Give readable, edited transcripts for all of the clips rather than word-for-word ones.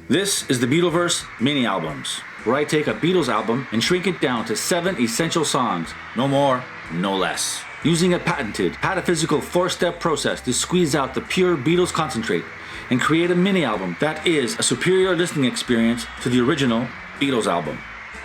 This is the Beatleverse Mini-Albums, where I take a Beatles album and shrink it down to 7 essential songs, no more, no less. Using a patented, pataphysical 4-step process to squeeze out the pure Beatles concentrate and create a mini-album that is a superior listening experience to the original Beatles album.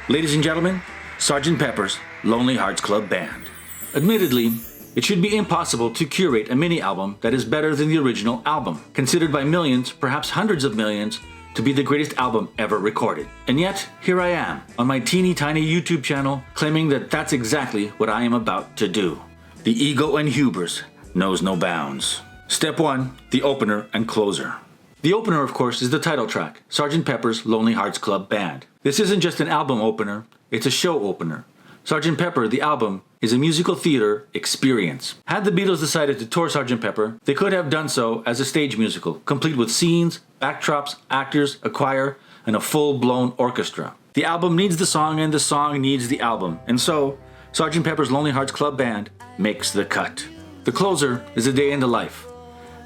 Ladies and gentlemen, Sgt Pepper's Lonely Hearts Club Band. Admittedly, it should be impossible to curate a mini-album that is better than the original album, considered by millions, perhaps hundreds of millions, to be the greatest album ever recorded. And yet, here I am, on my teeny tiny YouTube channel, claiming that that's exactly what I am about to do. The ego and hubris knows no bounds. Step 1, the opener and closer. The opener, of course, is the title track, Sgt Pepper's Lonely Hearts Club Band. This isn't just an album opener, it's a show opener. Sgt Pepper, the album, is a musical theater experience. Had the Beatles decided to tour Sgt Pepper, they could have done so as a stage musical, complete with scenes, backdrops, actors, a choir, and a full-blown orchestra. The album needs the song and the song needs the album, and so, Sgt Pepper's Lonely Hearts Club Band makes the cut. The closer is A Day in the Life.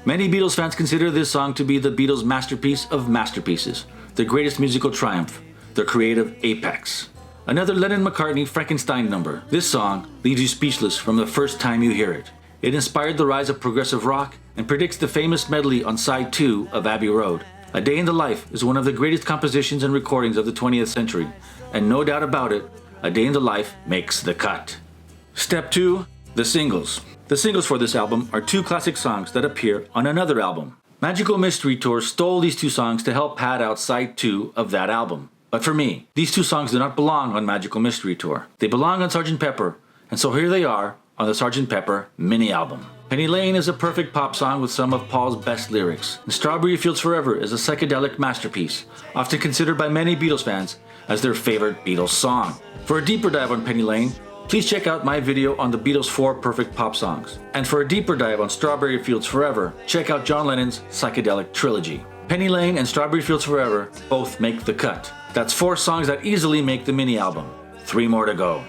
Many Beatles fans consider this song to be the Beatles' masterpiece of masterpieces, their greatest musical triumph, their creative apex. Another Lennon-McCartney Frankenstein number. This song leaves you speechless from the first time you hear it. It inspired the rise of progressive rock and predicts the famous medley on side 2 of Abbey Road. A Day in the Life is one of the greatest compositions and recordings of the 20th century, and no doubt about it, A Day in the Life makes the cut. Step 2, the singles. The singles for this album are 2 classic songs that appear on another album. Magical Mystery Tour stole these 2 songs to help pad out side 2 of that album. But for me, these 2 songs do not belong on Magical Mystery Tour. They belong on Sgt Pepper, and so here they are on the Sgt Pepper Mini-Album. Penny Lane is a perfect pop song with some of Paul's best lyrics, and Strawberry Fields Forever is a psychedelic masterpiece, often considered by many Beatles fans as their favorite Beatles song. For a deeper dive on Penny Lane, please check out my video on the Beatles' 4 perfect pop songs. And for a deeper dive on Strawberry Fields Forever, check out John Lennon's psychedelic trilogy. Penny Lane and Strawberry Fields Forever both make the cut. That's 4 songs that easily make the mini-album. 3 more to go.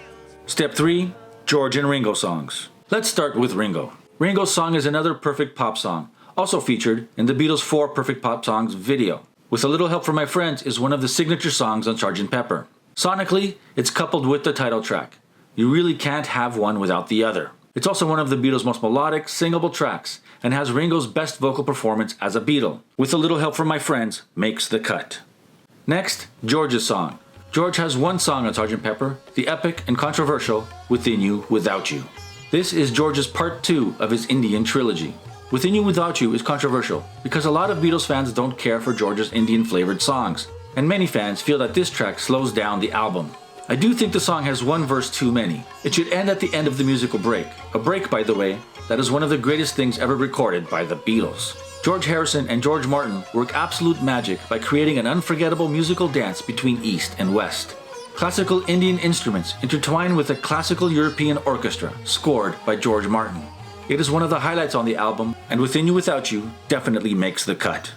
Step 3, George and Ringo songs. Let's start with Ringo. Ringo's song is another perfect pop song, also featured in the Beatles' 4 perfect pop songs video. With a Little Help from My Friends is one of the signature songs on Sgt Pepper. Sonically, it's coupled with the title track. You really can't have one without the other. It's also one of the Beatles' most melodic, singable tracks, and has Ringo's best vocal performance as a Beatle. With a Little Help from My Friends makes the cut. Next, George's song. George has 1 song on Sgt Pepper, the epic and controversial Within You, Without You. This is George's part 2 of his Indian trilogy. Within You, Without You is controversial because a lot of Beatles fans don't care for George's Indian-flavored songs, and many fans feel that this track slows down the album. I do think the song has 1 verse too many. It should end at the end of the musical break. A break, by the way, that is one of the greatest things ever recorded by the Beatles. George Harrison and George Martin work absolute magic by creating an unforgettable musical dance between East and West. Classical Indian instruments intertwine with a classical European orchestra, scored by George Martin. It is one of the highlights on the album, and Within You Without You definitely makes the cut.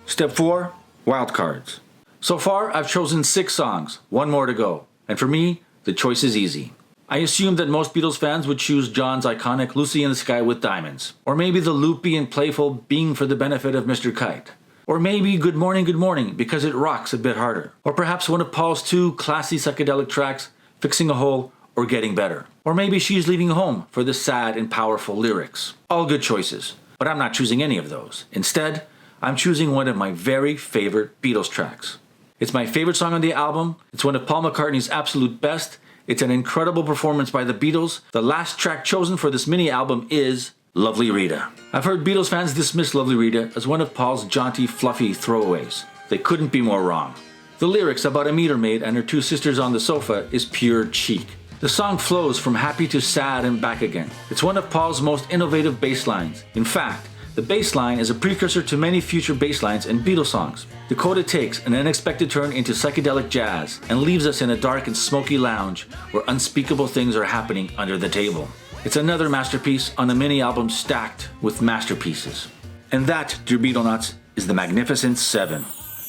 Step 4, Wildcards. So far, I've chosen 6 songs, 1 more to go, and for me, the choice is easy. I assume that most Beatles fans would choose John's iconic Lucy in the Sky with Diamonds, or maybe the loopy and playful Being for the Benefit of Mr. Kite, or maybe Good Morning because it rocks a bit harder, or perhaps one of Paul's 2 classy psychedelic tracks, Fixing a Hole or Getting Better, or maybe She's Leaving Home for the sad and powerful lyrics. All good choices, but I'm not choosing any of those. Instead, I'm choosing one of my very favorite Beatles tracks. It's my favorite song on the album, it's one of Paul McCartney's absolute best. It's an incredible performance by the Beatles. The last track chosen for this mini-album is Lovely Rita. I've heard Beatles fans dismiss Lovely Rita as one of Paul's jaunty, fluffy throwaways. They couldn't be more wrong. The lyrics about a meter maid and her 2 sisters on the sofa is pure cheek. The song flows from happy to sad and back again. It's one of Paul's most innovative bass lines. In fact, the bass line is a precursor to many future bass lines in Beatles songs. The coda takes an unexpected turn into psychedelic jazz and leaves us in a dark and smoky lounge where unspeakable things are happening under the table. It's another masterpiece on a mini-album stacked with masterpieces. And that, dear Beatlenauts, is the Magnificent 7.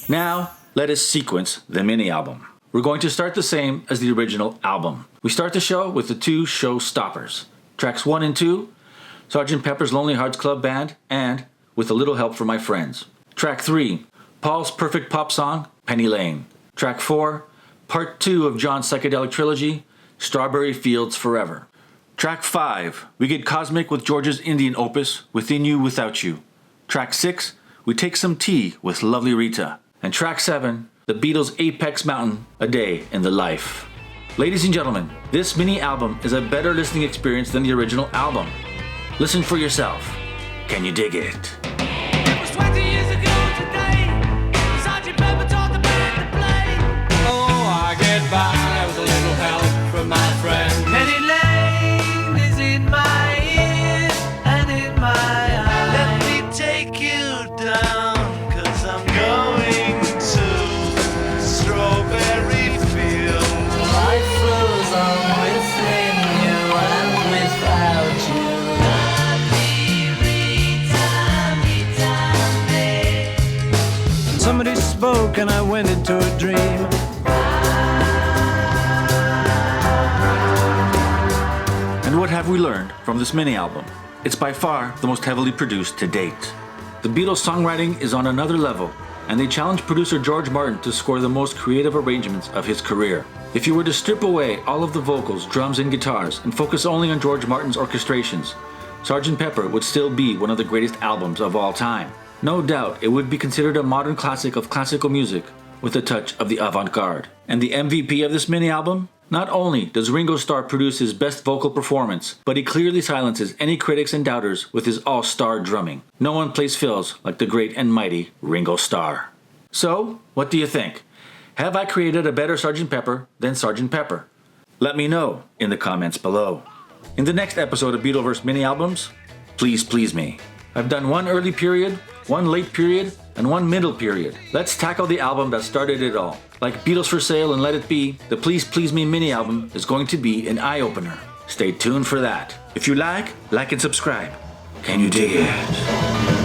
Now, let us sequence the mini-album. We're going to start the same as the original album. We start the show with the 2 showstoppers. Tracks 1 and 2, Sgt Pepper's Lonely Hearts Club Band, and With a Little Help from My Friends. Track 3, Paul's perfect pop song, Penny Lane. Track 4, Part 2 of John's psychedelic trilogy, Strawberry Fields Forever. Track 5, we get cosmic with George's Indian opus, Within You Without You. Track 6, we take some tea with Lovely Rita. And track 7, the Beatles' Apex Mountain, A Day in the Life. Ladies and gentlemen, this mini album is a better listening experience than the original album. Listen for yourself. Can you dig it? It was 20 years ago today. Sgt Pepper taught the band to play. Oh, I get by with a little help from my friend. Penny Lane is in my ears and in my eyes. Let me take you down, 'cause I'm going to Strawberry Fields. Life flows on within you and without you. Somebody spoke and I went into a dream. And what have we learned from this mini album? It's by far the most heavily produced to date. The Beatles' songwriting is on another level, and they challenged producer George Martin to score the most creative arrangements of his career. If you were to strip away all of the vocals, drums, and guitars and focus only on George Martin's orchestrations, Sgt Pepper would still be one of the greatest albums of all time. No doubt it would be considered a modern classic of classical music with a touch of the avant-garde. And the MVP of this mini-album? Not only does Ringo Starr produce his best vocal performance, but he clearly silences any critics and doubters with his all-star drumming. No one plays fills like the great and mighty Ringo Starr. So, what do you think? Have I created a better Sgt Pepper than Sgt Pepper? Let me know in the comments below. In the next episode of Beatleverse Mini-Albums, please please me. I've done one early period, one late period, and one middle period. Let's tackle the album that started it all. Like Beatles for Sale and Let It Be, the Please Please Me mini album is going to be an eye-opener. Stay tuned for that. If you like and subscribe. Can you dig it?